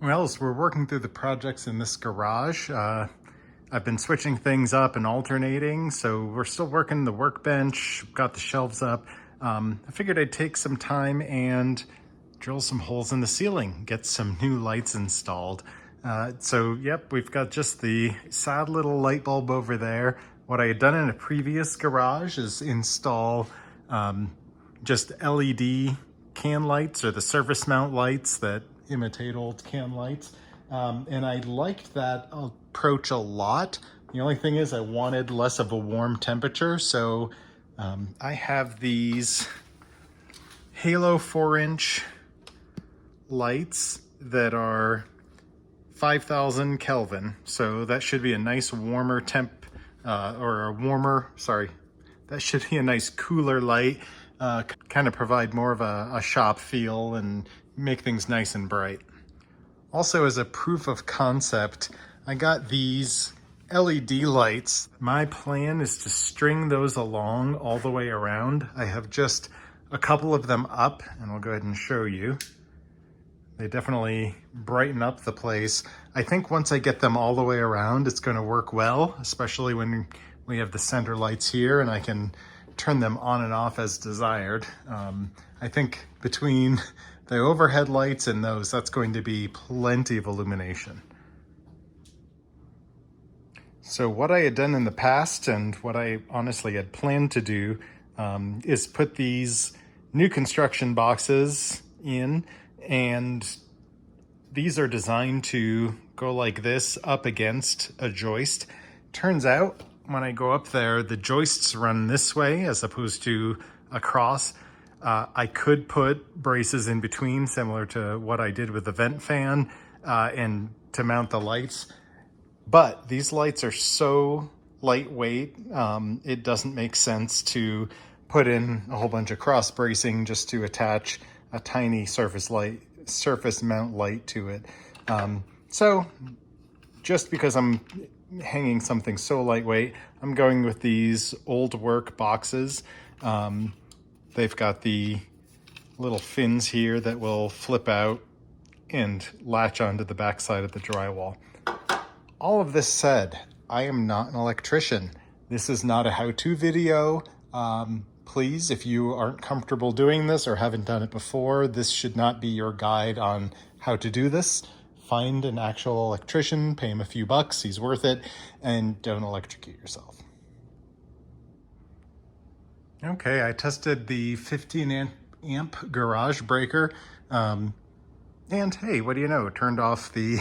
Well, as we're working through the projects in this garage, I've been switching things up and alternating, so we're still working the workbench, got the shelves up. I figured I'd take some time and drill some holes in the ceiling, get some new lights installed. So yep, we've got just the sad little light bulb over there. What I had done in a previous garage is install just LED can lights, or the surface mount lights that imitate old can lights. And I liked that approach a lot. The only thing is I wanted less of a warm temperature. So I have these Halo 4-inch lights that are 5,000 Kelvin. So that should be a nice warmer temp, that should be a nice cooler light, kind of provide more of a shop feel and make things nice and bright. Also, as a proof of concept, I got these LED lights. My plan is to string those along all the way around. I have just a couple of them up, and I'll go ahead and show you. They definitely brighten up the place. I think once I get them all the way around, it's going to work well, especially when we have the center lights here and I can turn them on and off as desired. I think between the overhead lights and those, that's going to be plenty of illumination. So what I had done in the past, and what I honestly had planned to do, is put these new construction boxes in, and these are designed to go like this up against a joist. Turns out when I go up there, the joists run this way as opposed to across. I could put braces in between, similar to what I did with the vent fan, and to mount the lights. But these lights are so lightweight, it doesn't make sense to put in a whole bunch of cross bracing just to attach a tiny surface mount light to it. So just because I'm hanging something so lightweight, I'm going with these old work boxes. They've got the little fins here that will flip out and latch onto the backside of the drywall. All of this said, I am not an electrician. This is not a how-to video. Please, if you aren't comfortable doing this or haven't done it before, this should not be your guide on how to do this. Find an actual electrician, pay him a few bucks, he's worth it, and don't electrocute yourself. Okay, I tested the 15 amp garage breaker, and hey, what do you know, turned off the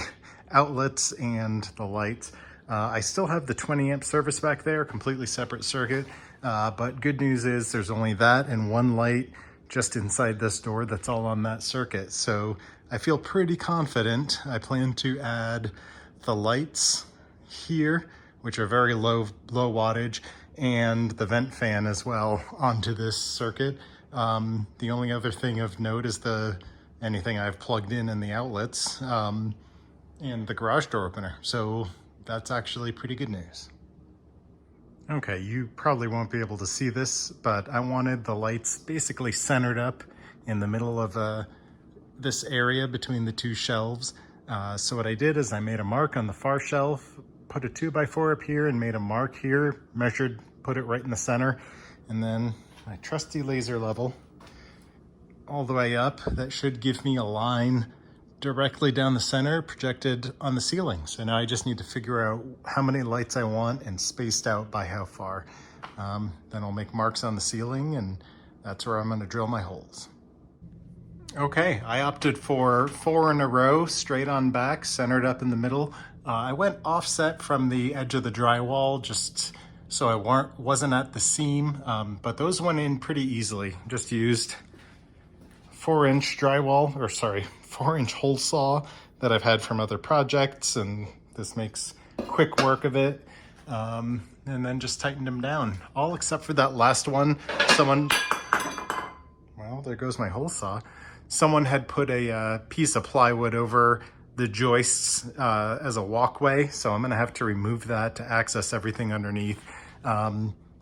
outlets and the lights. I still have the 20 amp service back there, completely separate circuit, but good news is there's only that and one light just inside this door that's all on that circuit. So I feel pretty confident. I plan to add the lights here, which are very low wattage, and the vent fan as well onto this circuit. The only other thing of note is anything I've plugged in the outlets, and the garage door opener. So that's actually pretty good news. Okay, you probably won't be able to see this, but I wanted the lights basically centered up in the middle of this area between the two shelves. So what I did is I made a mark on the far shelf, put a 2x4 up here and made a mark here, measured, put it right in the center, and then my trusty laser level all the way up. That should give me a line directly down the center projected on the ceiling. So now I just need to figure out how many lights I want and spaced out by how far. Then I'll make marks on the ceiling, and that's where I'm going to drill my holes. Okay, I opted for 4 in a row, straight on back, centered up in the middle. I went offset from the edge of the drywall just so I wasn't at the seam, but those went in pretty easily. Just used 4-inch 4-inch hole saw that I've had from other projects, and this makes quick work of it. And then just tightened them down, all except for that last one. Well, there goes my hole saw. Someone had put a piece of plywood over the joists as a walkway, so I'm gonna have to remove that to access everything underneath.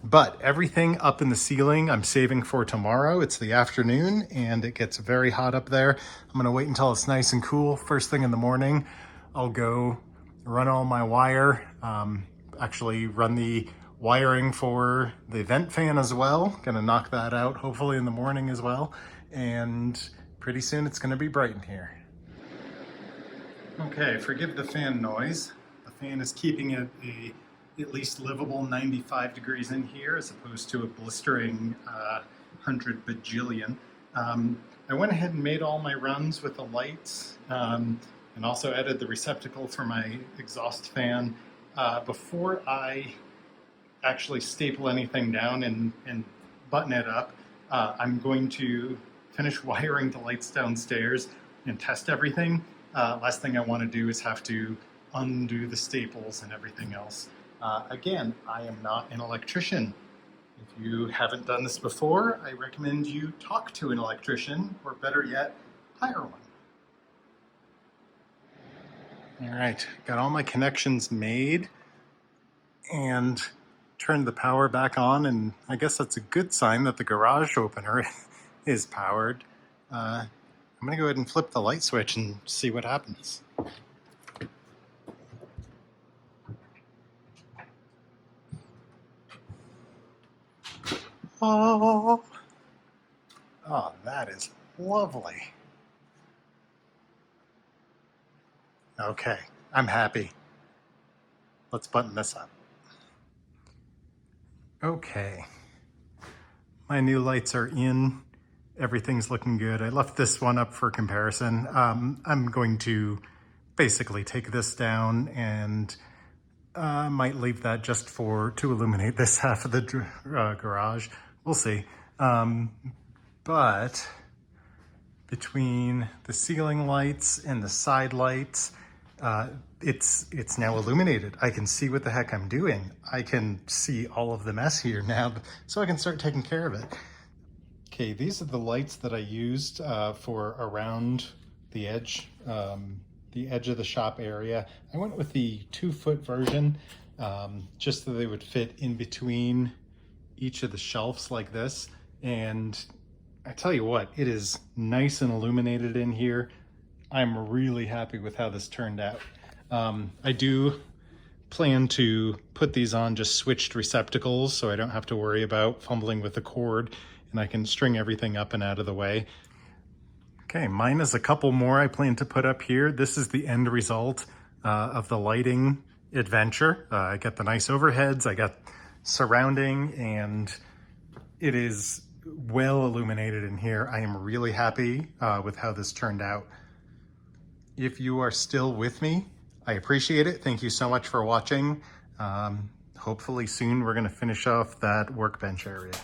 But everything up in the ceiling I'm saving for tomorrow. It's the afternoon and it gets very hot up there. I'm gonna wait until it's nice and cool. First thing in the morning, I'll go run all my wire, actually run the wiring for the vent fan as well. Gonna knock that out hopefully in the morning as well. And pretty soon it's gonna be bright in here. Okay, forgive the fan noise. The fan is keeping it at least livable 95 degrees in here as opposed to a blistering 100 bajillion. I went ahead and made all my runs with the lights and also added the receptacle for my exhaust fan. Before I actually staple anything down and button it up, I'm going to finish wiring the lights downstairs and test everything. Last thing I want to do is have to undo the staples and everything else. Again, I am not an electrician. If you haven't done this before, I recommend you talk to an electrician, or better yet, hire one. All right, got all my connections made and turned the power back on, and I guess that's a good sign that the garage opener is powered. I'm gonna go ahead and flip the light switch and see what happens. Oh, that is lovely. Okay, I'm happy. Let's button this up. Okay, my new lights are in. Everything's looking good. I left this one up for comparison. I'm going to basically take this down and might leave that just to illuminate this half of the garage. We'll see. But between the ceiling lights and the side lights, it's now illuminated. I can see what the heck I'm doing. I can see all of the mess here now, so I can start taking care of it. Okay, these are the lights that I used for around the edge of the shop area. I went with the 2-foot version, just so they would fit in between each of the shelves like this. And I tell you what, it is nice and illuminated in here. I'm really happy with how this turned out. I do plan to put these on just switched receptacles so I don't have to worry about fumbling with the cord, and I can string everything up and out of the way. Okay, mine is a couple more I plan to put up here. This is the end result of the lighting adventure. I got the nice overheads, I got surrounding, and it is well illuminated in here. I am really happy with how this turned out. If you are still with me, I appreciate it. Thank you so much for watching. Hopefully soon we're gonna finish off that workbench area.